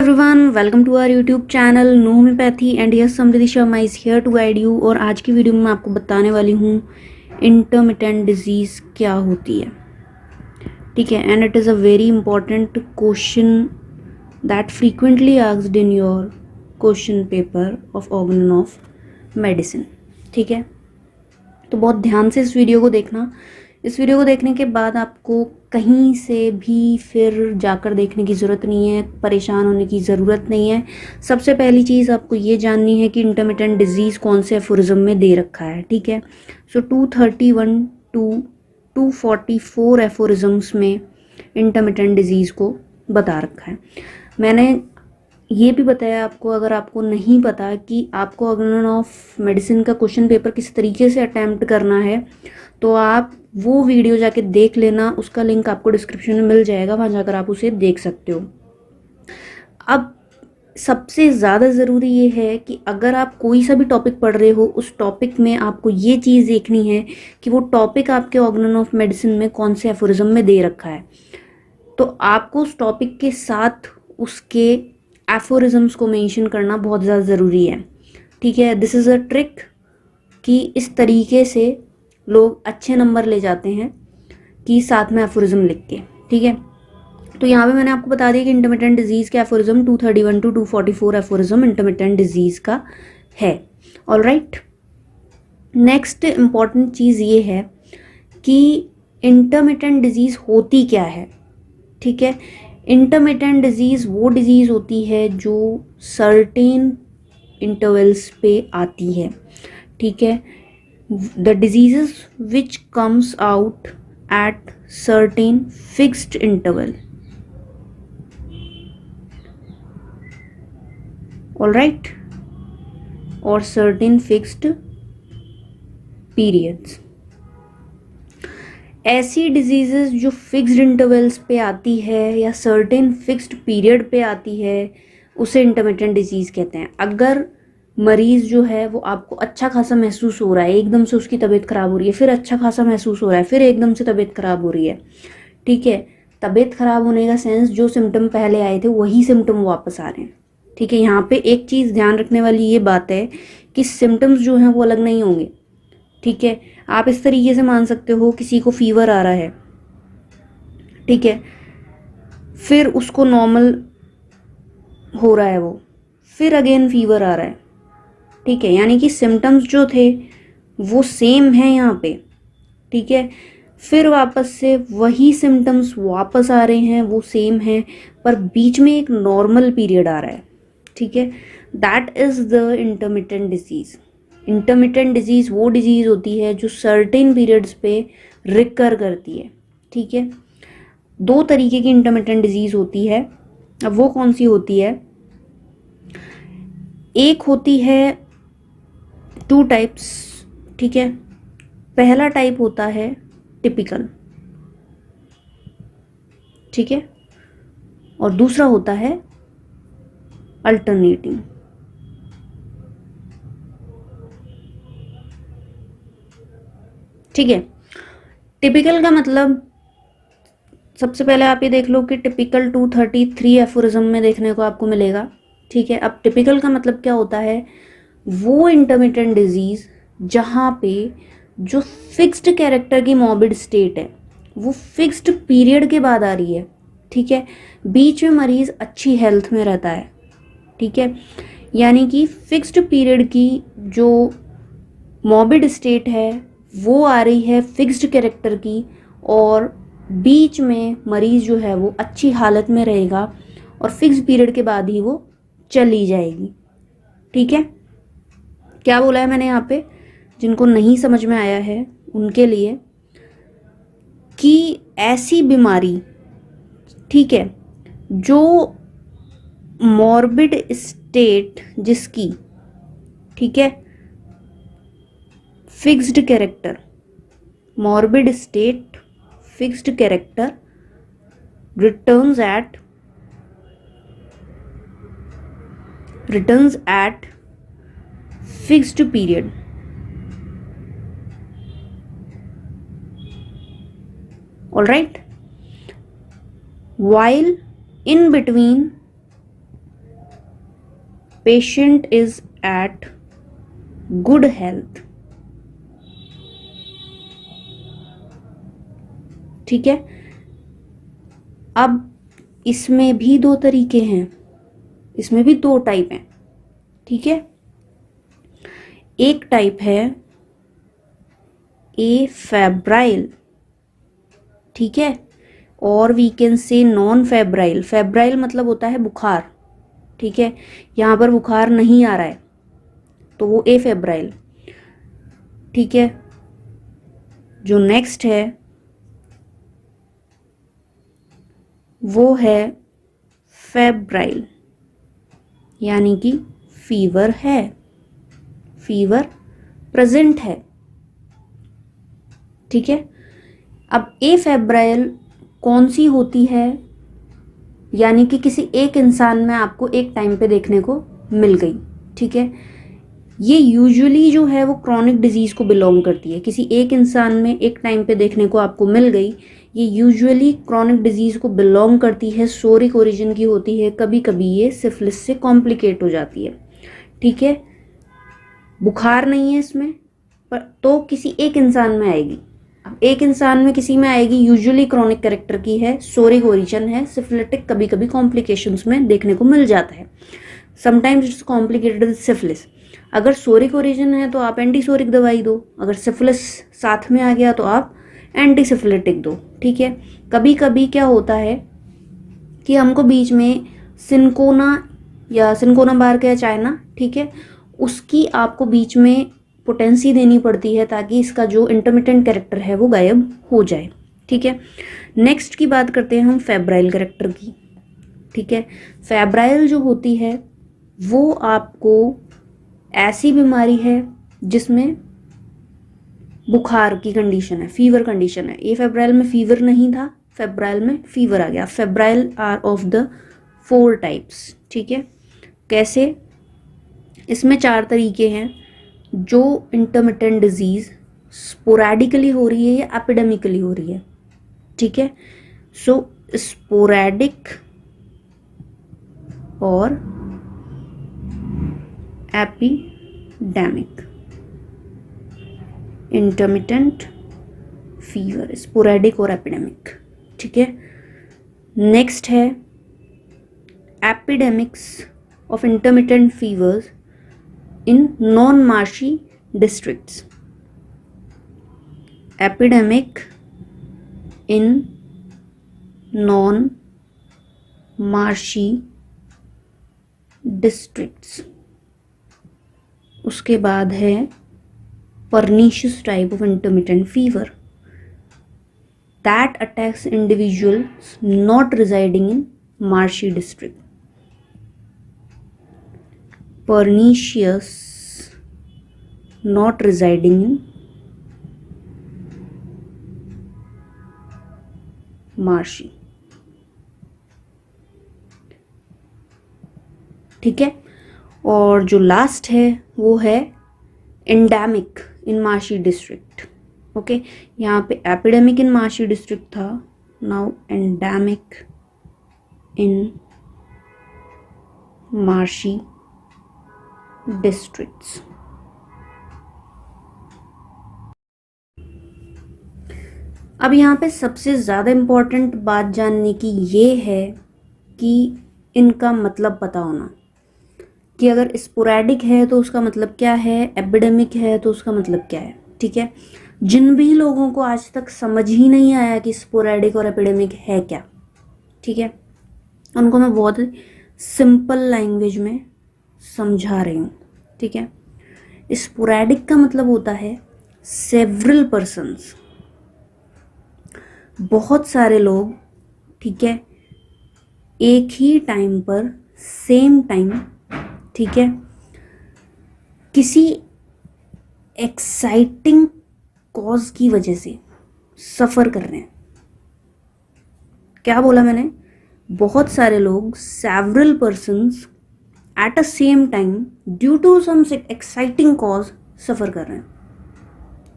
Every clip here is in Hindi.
Everyone, welcome to our YouTube channel know homeopathy and yes Samriddhi Sharma is here to guide you. और आज की वीडियो में मैं आपको बताने वाली हूँ इंटरमिटेंट डिजीज़ क्या होती है। ठीक है, and it is a very important question that frequently asked in your question paper of organ of medicine. ठीक है, तो बहुत ध्यान से इस वीडियो को देखना। इस वीडियो को देखने के बाद आपको कहीं से भी फिर जाकर देखने की ज़रूरत नहीं है, परेशान होने की ज़रूरत नहीं है। सबसे पहली चीज़ आपको ये जाननी है कि इंटरमिटेंट डिजीज़ कौन से एफोरिज्म में दे रखा है। ठीक है, सो 231 टू 244 एफोरिज्म्स में इंटरमिटेंट डिजीज़ को बता रखा है। मैंने ये भी बताया आपको, अगर आपको नहीं पता कि आपको ऑर्गन ऑफ मेडिसिन का क्वेश्चन पेपर किस तरीके से अटैम्प्ट करना है, तो आप वो वीडियो जाके देख लेना। उसका लिंक आपको डिस्क्रिप्शन में मिल जाएगा, वहाँ जाकर आप उसे देख सकते हो। अब सबसे ज़्यादा ज़रूरी ये है कि अगर आप कोई सा भी टॉपिक पढ़ रहे हो, उस टॉपिक में आपको ये चीज़ देखनी है कि वो टॉपिक आपके ऑर्गन ऑफ मेडिसिन में कौन से एफोरिज्म में दे रखा है। तो आपको उस टॉपिक के साथ उसके एफोरिज्म्स को मेंशन करना बहुत ज़्यादा ज़रूरी है। ठीक है, दिस इज़ अ ट्रिक कि इस तरीके से लोग अच्छे नंबर ले जाते हैं कि साथ में एफोरिज्म लिख के। ठीक है, तो यहाँ पे मैंने आपको बता दिया कि इंटरमिटेंट डिजीज़ का aphorism 231 to 244 aphorism intermittent disease का है। ऑलराइट, नेक्स्ट इम्पॉर्टेंट चीज़ ये है कि इंटरमिटेंट डिजीज़ होती क्या है। ठीक है, इंटरमिटेंट डिजीज़ वो डिजीज़ होती है जो सर्टेन इंटरवल्स पे आती है। ठीक है, the diseases which comes out at certain fixed interval. All right, or certain fixed periods. ऐसी डिजीजेस जो फिक्स्ड इंटरवल्स पे आती है या सर्टेन फिक्स्ड पीरियड पे आती है, उसे इंटरमिटेंट डिजीज़ कहते हैं। अगर मरीज़ जो है वो आपको अच्छा खासा महसूस हो रहा है, एकदम से उसकी तबीयत ख़राब हो रही है, फिर अच्छा खासा महसूस हो रहा है, फिर एकदम से तबीयत ख़राब हो रही है। ठीक है, तबीयत ख़राब होने का सेंस जो सिम्टम पहले आए थे वही सिम्टम वापस आ रहे हैं। ठीक है, यहाँ पे एक चीज़ ध्यान रखने वाली ये बात है कि सिम्टम्स जो हैं वो अलग नहीं होंगे। ठीक है, आप इस तरीके से मान सकते हो, किसी को फीवर आ रहा है, ठीक है, फिर उसको नॉर्मल हो रहा है, वो फिर अगेन फीवर आ रहा है। ठीक है, यानी कि सिम्टम्स जो थे वो सेम हैं यहाँ पे। ठीक है, फिर वापस से वही सिम्टम्स वापस आ रहे हैं, वो सेम हैं, पर बीच में एक नॉर्मल पीरियड आ रहा है। ठीक है, that is the intermittent disease. Intermittent disease वो डिजीज़ होती है जो सर्टेन पीरियड्स पे रिकर करती है। ठीक है, दो तरीके की इंटरमिटेंट डिजीज़ होती है। अब वो कौन सी होती है? एक होती है टू टाइप्स। ठीक है, पहला टाइप होता है टिपिकल। ठीक है, और दूसरा होता है अल्टरनेटिंग। ठीक है, टिपिकल का मतलब सबसे पहले आप ये देख लो कि टिपिकल 233 एफोरिज्म में देखने को आपको मिलेगा। ठीक है, अब टिपिकल का मतलब क्या होता है? वो इंटरमिटेंट डिजीज़ जहाँ पे जो फिक्स्ड कैरेक्टर की मॉर्बिड स्टेट है वो फिक्स्ड पीरियड के बाद आ रही है। ठीक है, बीच में मरीज़ अच्छी हेल्थ में रहता है। ठीक है, यानी कि फिक्स्ड पीरियड की जो मॉर्बिड स्टेट है वो आ रही है फिक्स्ड कैरेक्टर की, और बीच में मरीज़ जो है वो अच्छी हालत में रहेगा और फिक्स पीरियड के बाद ही वो चली जाएगी। ठीक है, क्या बोला है मैंने यहाँ पे, जिनको नहीं समझ में आया है उनके लिए, कि ऐसी बीमारी, ठीक है, जो मॉर्बिड स्टेट जिसकी, ठीक है, fixed character, morbid state fixed character returns at fixed period. All right, while in between patient is at good health. ठीक है, अब इसमें भी दो तरीके हैं, इसमें भी दो टाइप हैं। ठीक है, एक टाइप है ए फेब्राइल, ठीक है, और we can say non febrile. Febrile मतलब होता है बुखार, ठीक है, यहाँ पर बुखार नहीं आ रहा है तो वो ए फेब्राइल। ठीक है, जो नेक्स्ट है वो है फेब्राइल, यानी कि फीवर है, फीवर प्रेजेंट है। ठीक है, अब ए फेब्राइल कौन सी होती है, यानी कि किसी एक इंसान में आपको एक टाइम पे देखने को मिल गई। ठीक है, ये यूजुअली जो है वो क्रॉनिक डिजीज को बिलोंग करती है। किसी एक इंसान में एक टाइम पे देखने को आपको मिल गई, ये यूजुअली क्रॉनिक डिजीज को बिलोंग करती है, सोरिक ओरिजिन की होती है, कभी कभी ये सिफिलिस से कॉम्प्लिकेट हो जाती है। ठीक है, बुखार नहीं है इसमें, पर तो किसी एक इंसान में आएगी। अब एक इंसान में किसी में आएगी, यूजुअली क्रॉनिक कैरेक्टर की है, सोरिक ओरिजिन है, सिफिलिटिक कभी कभी कॉम्प्लिकेशंस में देखने को मिल जाता है। Sometimes it's complicated with syphilis. अगर सोरिक ओरिजिन है तो आप एंटीसोरिक दवाई दो, अगर सिफिलिस साथ में आ गया तो आप एंटीसिफिलिटिक दो। ठीक है, कभी कभी क्या होता है कि हमको बीच में सिनकोना या सिनकोना बार्क या चाइना, ठीक है, उसकी आपको बीच में पोटेंसी देनी पड़ती है ताकि इसका जो इंटरमिटेंट कैरेक्टर है वो गायब हो जाए। ठीक है, नेक्स्ट की बात करते हैं हम फेब्राइल कैरेक्टर की। ठीक है, फेब्राइल जो होती है वो आपको ऐसी बीमारी है जिसमें बुखार की कंडीशन है, फीवर कंडीशन है। ये फेब्राइल में फीवर नहीं था, फेब्राइल में फीवर आ गया। Febrile are of the 4 types. ठीक है, कैसे, इसमें 4 तरीके हैं। जो इंटरमिटेंट डिजीज स्पोरैडिकली हो रही है या एपिडेमिकली हो रही है। ठीक है, सो स्पोरैडिक और एपिडेमिक, इंटरमिटेंट फीवर, स्पोरैडिक और एपिडेमिक। ठीक है, नेक्स्ट है epidemics of intermittent fevers in non-marshy districts. Epidemic in non-marshy districts. उसके बाद है pernicious type of intermittent fever that attacks individuals not residing in marshy district. Pernicious, not residing in marshy. ठीक है, और जो लास्ट है वो है एंडेमिक इन मार्शी डिस्ट्रिक्ट। ओके, यहाँ पे एपिडेमिक इन मार्शी डिस्ट्रिक्ट था, नाउ एंडेमिक इन मार्शी डिस्ट्रिक्ट्स। अब यहाँ पे सबसे ज़्यादा इम्पॉर्टेंट बात जानने की ये है कि इनका मतलब पता होना, कि अगर स्पोरैडिक है तो उसका मतलब क्या है, एपिडेमिक है तो उसका मतलब क्या है। ठीक है, जिन भी लोगों को आज तक समझ ही नहीं आया कि स्पोरैडिक और एपिडेमिक है क्या, ठीक है, उनको मैं बहुत सिंपल लैंग्वेज में समझा रही हूँ। ठीक है, स्पोरैडिक का मतलब होता है सेवरल पर्सन्स, बहुत सारे लोग, ठीक है, एक ही टाइम पर, सेम टाइम, ठीक है, किसी एक्साइटिंग कॉज की वजह से सफ़र कर रहे हैं। क्या बोला मैंने, बहुत सारे लोग, several persons at a same time due to some exciting cause suffer कर रहे हैं।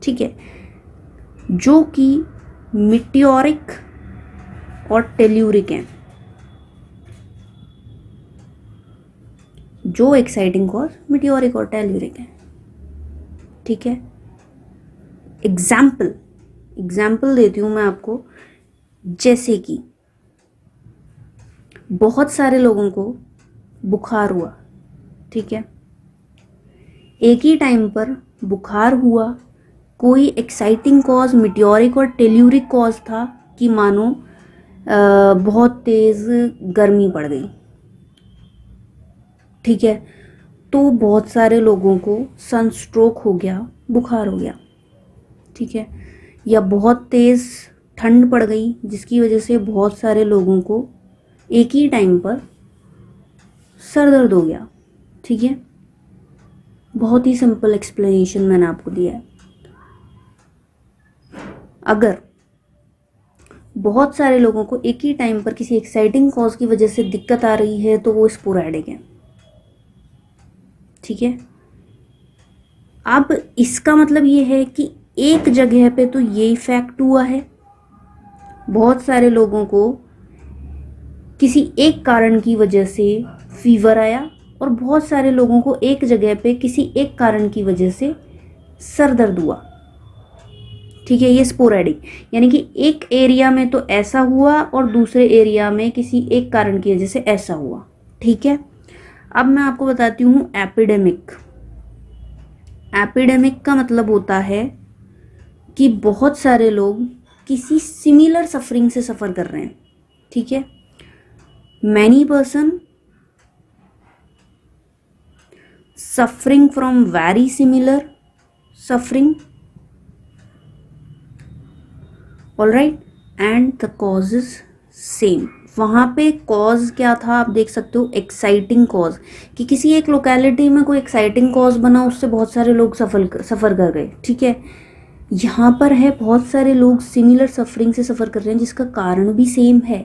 ठीक है, जो कि मिटियोरिक और टेल्यूरिक हैं। जो एक्साइटिंग कॉज मीटियोरिक और टेल्यूरिक है। ठीक है, एग्जाम्पल देती हूँ मैं आपको। जैसे कि बहुत सारे लोगों को बुखार हुआ, ठीक है, एक ही टाइम पर बुखार हुआ, कोई एक्साइटिंग कॉज मीटियोरिक और टेल्यूरिक कॉज था कि मानो बहुत तेज़ गर्मी पड़ गई। ठीक है, तो बहुत सारे लोगों को सनस्ट्रोक हो गया, बुखार हो गया। ठीक है, या बहुत तेज़ ठंड पड़ गई जिसकी वजह से बहुत सारे लोगों को एक ही टाइम पर सर दर्द हो गया। ठीक है, बहुत ही सिंपल एक्सप्लेनेशन मैंने आपको दिया है। अगर बहुत सारे लोगों को एक ही टाइम पर किसी एक्साइटिंग कॉज की वजह से दिक्कत आ रही है तो वो स्पोरैडिक है। ठीक है, अब इसका मतलब ये है कि एक जगह पे तो ये इफेक्ट हुआ है, बहुत सारे लोगों को किसी एक कारण की वजह से फीवर आया और बहुत सारे लोगों को एक जगह पे किसी एक कारण की वजह से सर दर्द हुआ। ठीक है, ये स्पोरैडिक, यानी कि एक एरिया में तो ऐसा हुआ और दूसरे एरिया में किसी एक कारण की वजह से ऐसा हुआ। ठीक है, अब मैं आपको बताती हूँ एपिडेमिक। एपिडेमिक का मतलब होता है कि बहुत सारे लोग किसी सिमिलर सफरिंग से सफ़र कर रहे हैं। ठीक है, many person suffering from very similar suffering, all right, and the cause is same. वहाँ पे कॉज क्या था आप देख सकते हो, एक्साइटिंग कॉज, कि किसी एक लोकेलिटी में कोई एक्साइटिंग कॉज बना, उससे बहुत सारे लोग सफ़र कर गए। ठीक है, यहाँ पर है बहुत सारे लोग सिमिलर सफरिंग से सफ़र कर रहे हैं जिसका कारण भी सेम है।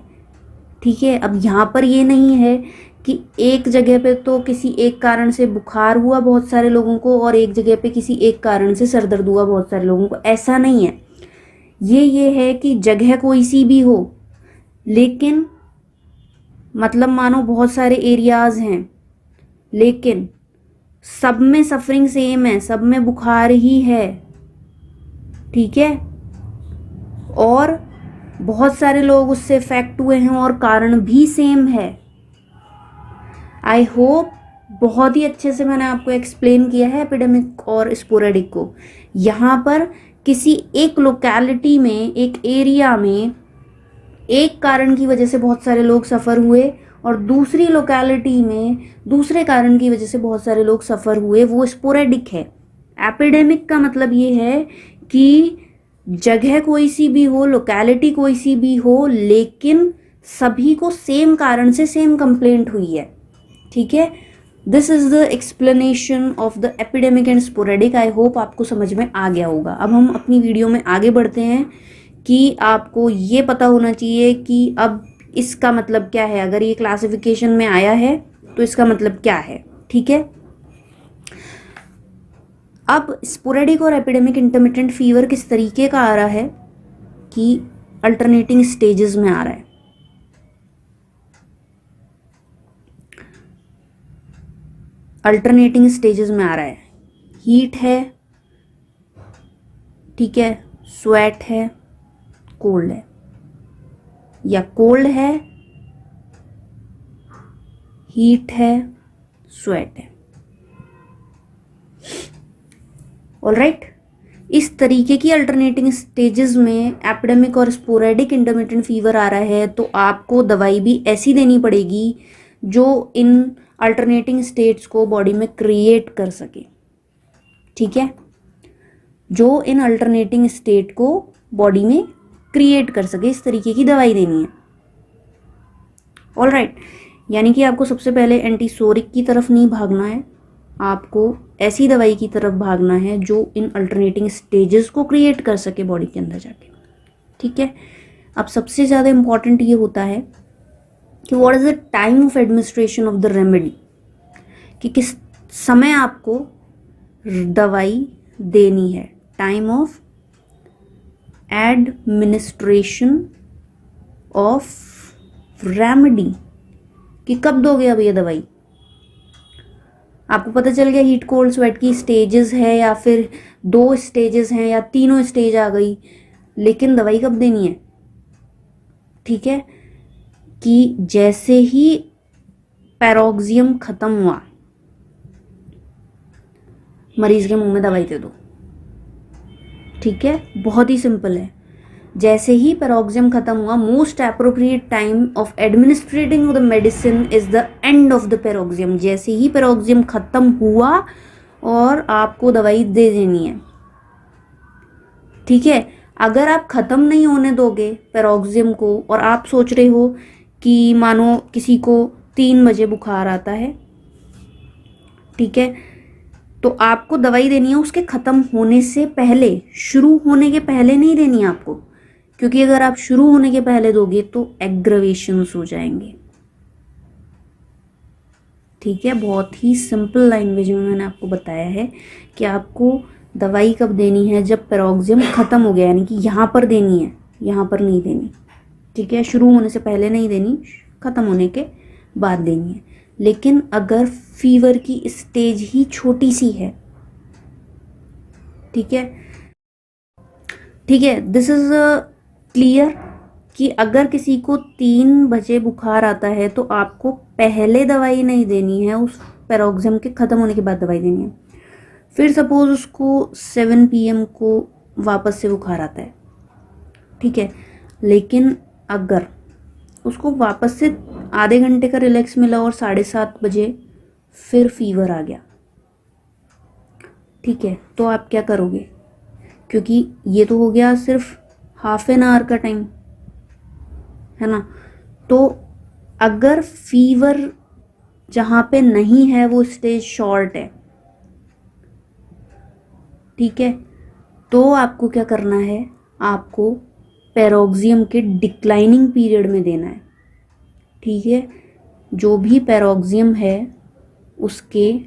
ठीक है, अब यहाँ पर ये नहीं है कि एक जगह पे तो किसी एक कारण से बुखार हुआ बहुत सारे लोगों को और एक जगह पे किसी एक कारण से सर दर्द हुआ बहुत सारे लोगों को, ऐसा नहीं है। ये है कि जगह कोई सी भी हो, लेकिन मतलब मानो बहुत सारे एरियाज हैं लेकिन सब में सफरिंग सेम है, सब में बुखार ही है। ठीक है, और बहुत सारे लोग उससे इफेक्ट हुए हैं और कारण भी सेम है। आई होप बहुत ही अच्छे से मैंने आपको एक्सप्लेन किया है एपिडेमिक और स्पोरेडिक को। यहाँ पर किसी एक लोकेलिटी में, एक एरिया में एक कारण की वजह से बहुत सारे लोग सफ़र हुए और दूसरी लोकेलिटी में दूसरे कारण की वजह से बहुत सारे लोग सफ़र हुए, वो स्पोरेडिक है। एपिडेमिक का मतलब ये है कि जगह कोई सी भी हो, लोकेलिटी कोई सी भी हो, लेकिन सभी को सेम कारण से सेम कंप्लेंट हुई है। ठीक है, this is the explanation of the epidemic and sporadic. I hope आपको समझ में आ गया होगा। अब हम अपनी वीडियो में आगे बढ़ते हैं कि आपको ये पता होना चाहिए कि अब इसका मतलब क्या है। अगर ये क्लासिफिकेशन में आया है तो इसका मतलब क्या है। ठीक है, अब स्पोरेडिक और एपिडेमिक इंटरमिटेंट फीवर किस तरीके का आ रहा है कि अल्टरनेटिंग स्टेजेस में आ रहा है। अल्टरनेटिंग स्टेजेस में आ रहा है, हीट है, ठीक है, स्वेट है, कोल्ड है, या कोल्ड है, हीट है, स्वेट है। ऑलराइट, इस तरीके की अल्टरनेटिंग स्टेजेस में एपिडेमिक और स्पोरेडिक इंटरमिटेंट फीवर आ रहा है तो आपको दवाई भी ऐसी देनी पड़ेगी जो इन अल्टरनेटिंग स्टेट्स को बॉडी में क्रिएट कर सके। ठीक है, जो इन अल्टरनेटिंग स्टेट को बॉडी में क्रिएट कर सके, इस तरीके की दवाई देनी है। ऑलराइट, यानी कि आपको सबसे पहले एंटीसोरिक की तरफ नहीं भागना है, आपको ऐसी दवाई की तरफ भागना है जो इन अल्टरनेटिंग स्टेजेस को क्रिएट कर सके बॉडी के अंदर जाके। ठीक है, अब सबसे ज़्यादा इम्पॉर्टेंट ये होता है कि what is the time of administration of the remedy, कि किस समय आपको दवाई देनी है। Time of administration of remedy, कि कब दोगे अब ये दवाई। आपको पता चल गया हीट कोल्ड स्वेट की स्टेजेस है या फिर 2 स्टेजेस हैं या तीनों स्टेज आ गई, लेकिन दवाई कब देनी है? ठीक है, कि जैसे ही पैरोक्सियम खत्म हुआ, मरीज के मुंह में दवाई दे दो। ठीक है, बहुत ही सिंपल है। जैसे ही पैरोक्सियम खत्म हुआ, most appropriate time of administrating the medicine is the end of the paroxysm. जैसे ही पैरोक्सियम खत्म हुआ और आपको दवाई दे देनी है। ठीक है, अगर आप खत्म नहीं होने दोगे पैरोक्सियम को और आप सोच रहे हो कि मानो किसी को 3 बजे बुखार आता है, ठीक है, तो आपको दवाई देनी है उसके खत्म होने से पहले, शुरू होने के पहले नहीं देनी है आपको, क्योंकि अगर आप शुरू होने के पहले दोगे तो एग्रवेशंस हो जाएंगे। ठीक है, बहुत ही सिंपल लैंग्वेज में मैंने आपको बताया है कि आपको दवाई कब देनी है, जब पैरोक्सियम खत्म हो गया, यानी कि यहाँ पर देनी है, यहाँ पर नहीं देनी। ठीक है, शुरू होने से पहले नहीं देनी, खत्म होने के बाद देनी है। लेकिन अगर फीवर की स्टेज ही छोटी सी है, ठीक है, दिस इज क्लियर कि अगर किसी को 3 बजे बुखार आता है तो आपको पहले दवाई नहीं देनी है, उस पैरोक्सियम के ख़त्म होने के बाद दवाई देनी है। फिर सपोज उसको 7 PM को वापस से बुखार आता है, ठीक है, लेकिन अगर उसको वापस से आधे घंटे का रिलैक्स मिला और 7:30 बजे फिर फीवर आ गया, ठीक है, तो आप क्या करोगे? क्योंकि ये तो हो गया सिर्फ हाफ एन आवर का टाइम, है ना। तो अगर फीवर जहाँ पे नहीं है वो स्टेज शॉर्ट है, ठीक है, तो आपको क्या करना है? आपको पैरोक्सियम के डिक्लाइनिंग पीरियड में देना है। ठीक है, जो भी पैरोक्सियम है उसके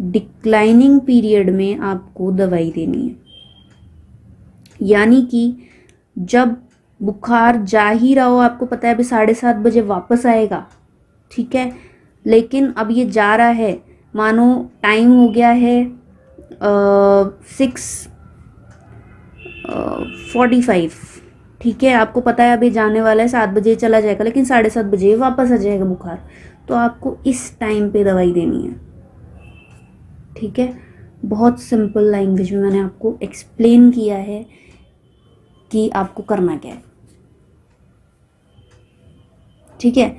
डिक्लाइनिंग पीरियड में आपको दवाई देनी है। यानी कि जब बुखार जा ही रहा हो, आपको पता है अभी 7:30 बजे वापस आएगा, ठीक है, लेकिन अब ये जा रहा है, मानो टाइम हो गया है 6:45, ठीक है, आपको पता है अभी जाने वाला है, 7 बजे चला जाएगा, लेकिन 7:30 बजे वापस आ जाएगा बुखार, तो आपको इस टाइम पे दवाई देनी है। ठीक है, बहुत सिंपल लैंग्वेज में मैंने आपको एक्सप्लेन किया है कि आपको करना क्या है। ठीक है,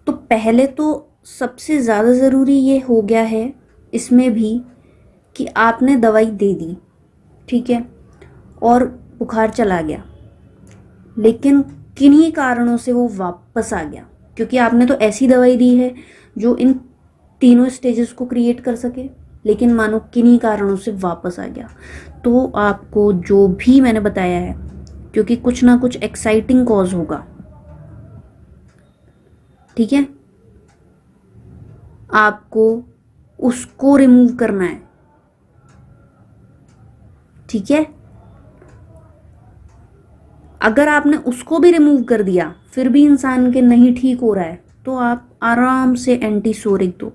तो पहले तो सबसे ज़्यादा ज़रूरी ये हो गया है इसमें भी कि आपने दवाई दे दी, ठीक है, और बुखार चला गया, लेकिन किन्हीं कारणों से वो वापस आ गया, क्योंकि आपने तो ऐसी दवाई दी है जो इन तीनों स्टेजेस को क्रिएट कर सके, लेकिन मानो किन्हीं कारणों से वापस आ गया, तो आपको जो भी मैंने बताया है, क्योंकि कुछ ना कुछ एक्साइटिंग कॉज होगा, ठीक है, आपको उसको रिमूव करना है। ठीक है, अगर आपने उसको भी रिमूव कर दिया फिर भी इंसान के नहीं ठीक हो रहा है, तो आप आराम से एंटीसोरिक दो,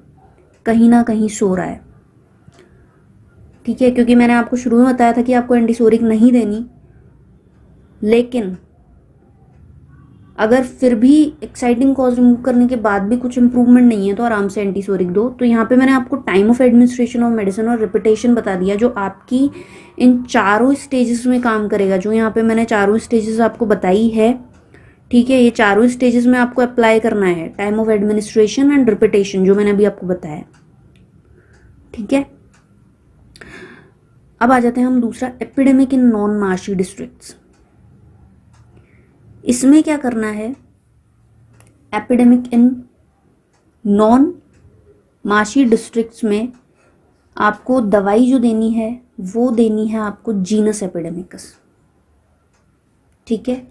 कहीं ना कहीं सो रहा है। ठीक है, क्योंकि मैंने आपको शुरू में बताया था कि आपको एंटीसोरिक नहीं देनी, लेकिन अगर फिर भी एक्साइटिंग कॉज रिमूव करने के बाद भी कुछ इंप्रूवमेंट नहीं है तो आराम से एंटीसोरिक दो। तो यहाँ पे मैंने आपको time of administration of medicine और रिपीटेशन बता दिया, जो आपकी इन चारों स्टेजेस में काम करेगा, जो यहाँ पे मैंने चारों स्टेजेस आपको बताई है। ठीक है, ये चारों स्टेजेस में आपको अप्लाई करना है, time of administration and repetition, जो मैंने अभी आपको बताया। ठीक है, अब आ जाते हैं हम दूसरा, epidemic in non marshy districts. इसमें क्या करना है? Epidemic in non marshy districts में आपको दवाई जो देनी है वो देनी है आपको जीनस एपिडेमिकस। ठीक है,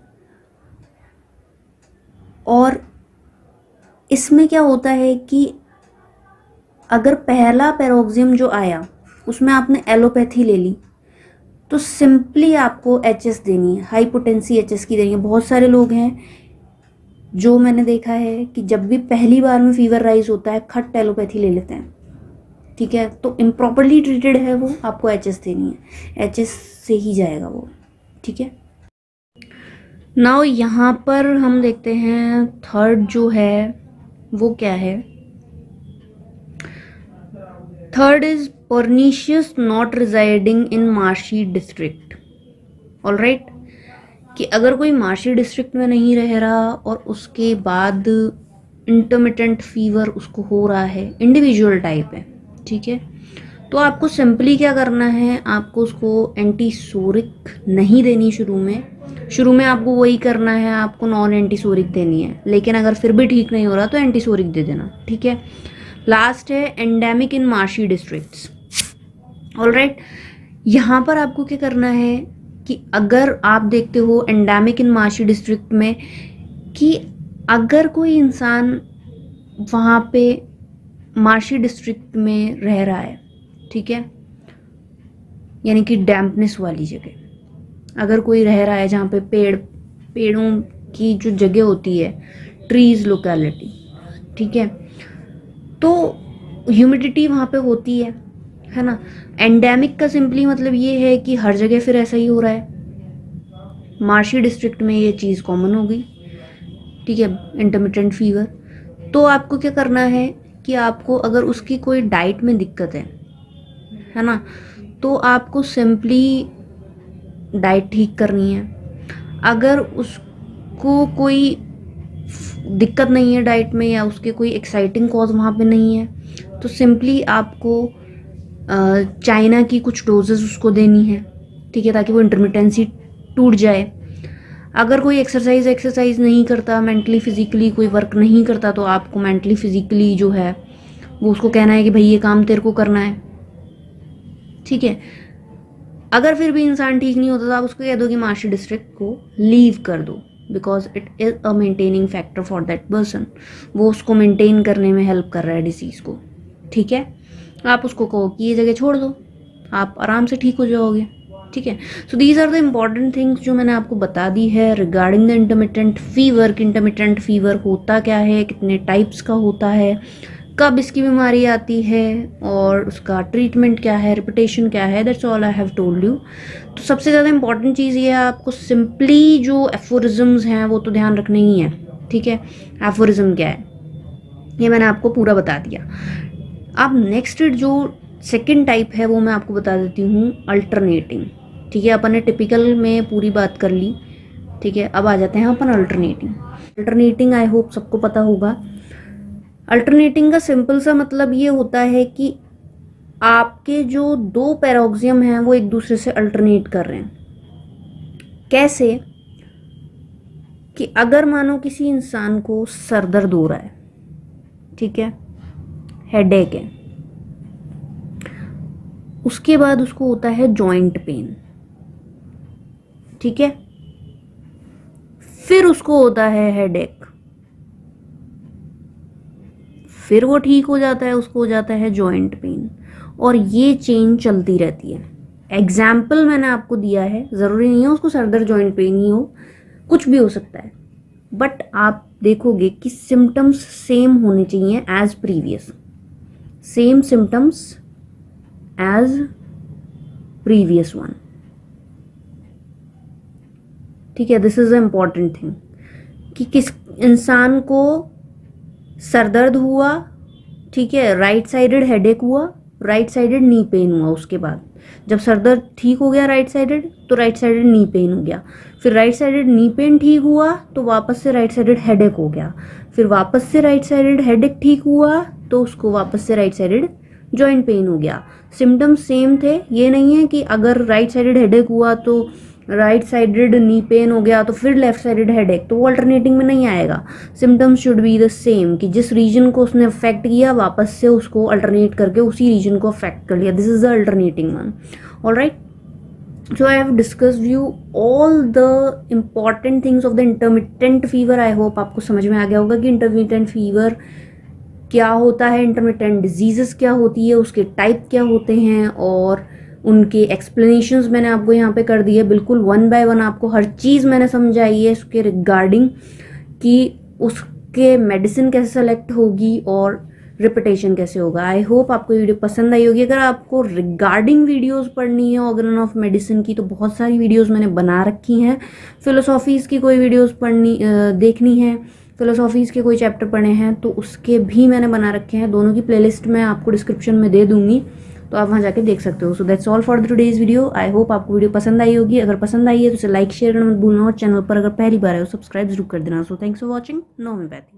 और इसमें क्या होता है कि अगर पहला पैरोक्सियम जो आया उसमें आपने एलोपैथी ले ली, तो सिंपली आपको एचएस देनी है, हाई पोटेंसी एचएस की देनी है। बहुत सारे लोग हैं जो मैंने देखा है कि जब भी पहली बार में फीवर राइज होता है खट एलोपैथी ले लेते हैं, ठीक है, तो इम्प्रॉपरली ट्रीटेड है वो, आपको HS देनी है, HS से ही जाएगा वो, ठीक है। नाउ यहाँ पर हम देखते हैं थर्ड जो है वो क्या है। Third is pernicious not residing in marshy district. All right, कि अगर कोई मार्शी डिस्ट्रिक्ट में नहीं रह रहा और उसके बाद इंटरमिटेंट फीवर उसको हो रहा है, इंडिविजुअल टाइप है, ठीक है, तो आपको सिंपली क्या करना है, आपको उसको एंटीसोरिक नहीं देनी शुरू में आपको वही करना है, आपको नॉन एंटीसोरिक देनी है, लेकिन अगर फिर भी ठीक नहीं हो रहा तो एंटीसोरिक दे देना, ठीक है। लास्ट है एंडेमिक इन मार्शी डिस्ट्रिक्ट्स। ऑलराइट, यहाँ पर आपको क्या करना है कि अगर आप देखते हो एंडेमिक इन मार्शी डिस्ट्रिक्ट में कि अगर कोई इंसान वहाँ पे मार्शी डिस्ट्रिक्ट में रह रहा है, ठीक है, यानी कि डैम्पनेस वाली जगह अगर कोई रह रहा है जहाँ पे पेड़ों की जो जगह होती है, ट्रीज लोकेलिटी, ठीक है, तो ह्यूमिडिटी वहाँ पे होती है ना। एंडेमिक का सिंपली मतलब ये है कि हर जगह फिर ऐसा ही हो रहा है, मार्शी डिस्ट्रिक्ट में ये चीज़ कॉमन हो गई, ठीक है, इंटरमिटेंट फीवर। तो आपको क्या करना है कि आपको अगर उसकी कोई डाइट में दिक्कत है ना, तो आपको सिंपली डाइट ठीक करनी है। अगर उसको कोई दिक्कत नहीं है डाइट में या उसके कोई एक्साइटिंग कॉज वहाँ पे नहीं है, तो सिंपली आपको चाइना की कुछ डोजेस उसको देनी है, ठीक है, ताकि वो इंटरमिटेंसी टूट जाए। अगर कोई एक्सरसाइज नहीं करता, मेंटली फिजिकली कोई वर्क नहीं करता, तो आपको मेंटली फिजिकली जो है वो उसको कहना है कि भाई ये काम तेरे को करना है, ठीक है। अगर फिर भी इंसान ठीक नहीं होता तो आप उसको कह दो कि मार्शी डिस्ट्रिक्ट को लीव कर दो, because it is a maintaining factor for that person, वो उसको मेंटेन करने में हेल्प कर रहा है डिसीज़ को, ठीक है। आप उसको कहो कि ये जगह छोड़ दो, आप आराम से ठीक हो जाओगे, ठीक है। So these are the important things जो मैंने आपको बता दी है रिगार्डिंग द इंटरमिटेंट फीवर। कि इंटरमिटेंट फीवर होता क्या है, कितने टाइप्स का होता है, कब इसकी बीमारी आती है और उसका ट्रीटमेंट क्या है, रिपिटेशन क्या है, that's all I have told you. तो सबसे ज़्यादा इंपॉर्टेंट चीज़ ये है, आपको सिंपली जो एफोरिज्म्स हैं वो तो ध्यान रखने ही है, ठीक है। एफोरिज्म क्या है ये मैंने आपको पूरा बता दिया। अब नेक्स्ट जो सेकंड टाइप है वो मैं आपको बता देती हूँ, अल्टरनेटिंग, ठीक है। अपन ने टिपिकल में पूरी बात कर ली, ठीक है। अब आ जाते हैं अपन अल्टरनेटिंग आई होप सबको पता होगा। अल्टरनेटिंग का सिंपल सा मतलब ये होता है कि आपके जो दो पैरोक्सियम हैं वो एक दूसरे से अल्टरनेट कर रहे हैं। कैसे कि अगर मानो किसी इंसान को सर दर्द हो रहा है, ठीक है, हेडेक है, उसके बाद उसको होता है जॉइंट पेन, ठीक है, फिर उसको होता है हेडेक, फिर वो ठीक हो जाता है, उसको हो जाता है जॉइंट पेन, और ये चेन चलती रहती है। एग्जाम्पल मैंने आपको दिया है, ज़रूरी नहीं है उसको सर दर्द जॉइंट पेन ही हो, कुछ भी हो सकता है, बट आप देखोगे कि सिम्टम्स सेम होने चाहिए as previous, same symptoms as previous one, ठीक है। This is a important thing कि किस इंसान को सर दर्द हुआ, ठीक है, राइट साइडेड हेडेक हुआ, राइट साइडेड नी पेन हुआ, उसके बाद जब सर दर्द ठीक हो गया राइट साइडेड तो राइट साइडेड नी पेन हो गया, फिर राइट साइडेड नी पेन ठीक हुआ तो वापस से राइट साइडेड हेडेक हो गया, फिर वापस से राइट साइडेड हेडेक ठीक हुआ तो उसको वापस से राइट साइडेड जॉइंट पेन हो गया। सिम्टम्स सेम थे, ये नहीं है कि अगर राइट साइडेड हेडेक हुआ तो राइट साइडेड नी पेन हो गया तो फिर लेफ्ट साइडेड हेडेक, तो वो अल्टरनेटिंग में नहीं आएगा। Symptoms should be the same, कि जिस रीजन को उसने अफेक्ट किया वापस से उसको अल्टरनेट करके उसी रीजन को अफेक्ट कर लिया। This is the alternating one. Alright, so I have discussed you all the important things of the intermittent fever. I hope आपको समझ में आ गया होगा कि intermittent fever क्या होता है, intermittent diseases क्या होती है, उसके टाइप क्या होते हैं, और उनके एक्सप्लेनेशंस मैंने आपको यहाँ पे कर दी है। बिल्कुल वन बाय वन आपको हर चीज़ मैंने समझाई है उसके रिगार्डिंग, कि उसके मेडिसिन कैसे सेलेक्ट होगी और रिपीटेशन कैसे होगा। आई होप आपको ये वीडियो पसंद आई होगी। अगर आपको रिगार्डिंग वीडियोस पढ़नी है ऑर्गन ऑफ मेडिसिन की तो बहुत सारी वीडियोस मैंने बना रखी हैं। फिलोसॉफीज़ की कोई वीडियोस देखनी है, फिलोसॉफीज़ के कोई चैप्टर पढ़े हैं तो उसके भी मैंने बना रखे हैं। दोनों की प्लेलिस्ट मैं आपको डिस्क्रिप्शन में दे दूँगी, तो आप वहाँ जाके देख सकते हो। So that's all for the today's video. I hope आपको वीडियो पसंद आई होगी। अगर पसंद आई है तो उसे लाइक शेयर करना मत भूलना और चैनल पर अगर पहली बार है तो सब्सक्राइब जरूर कर देना। So thanks for watching know homeopathy.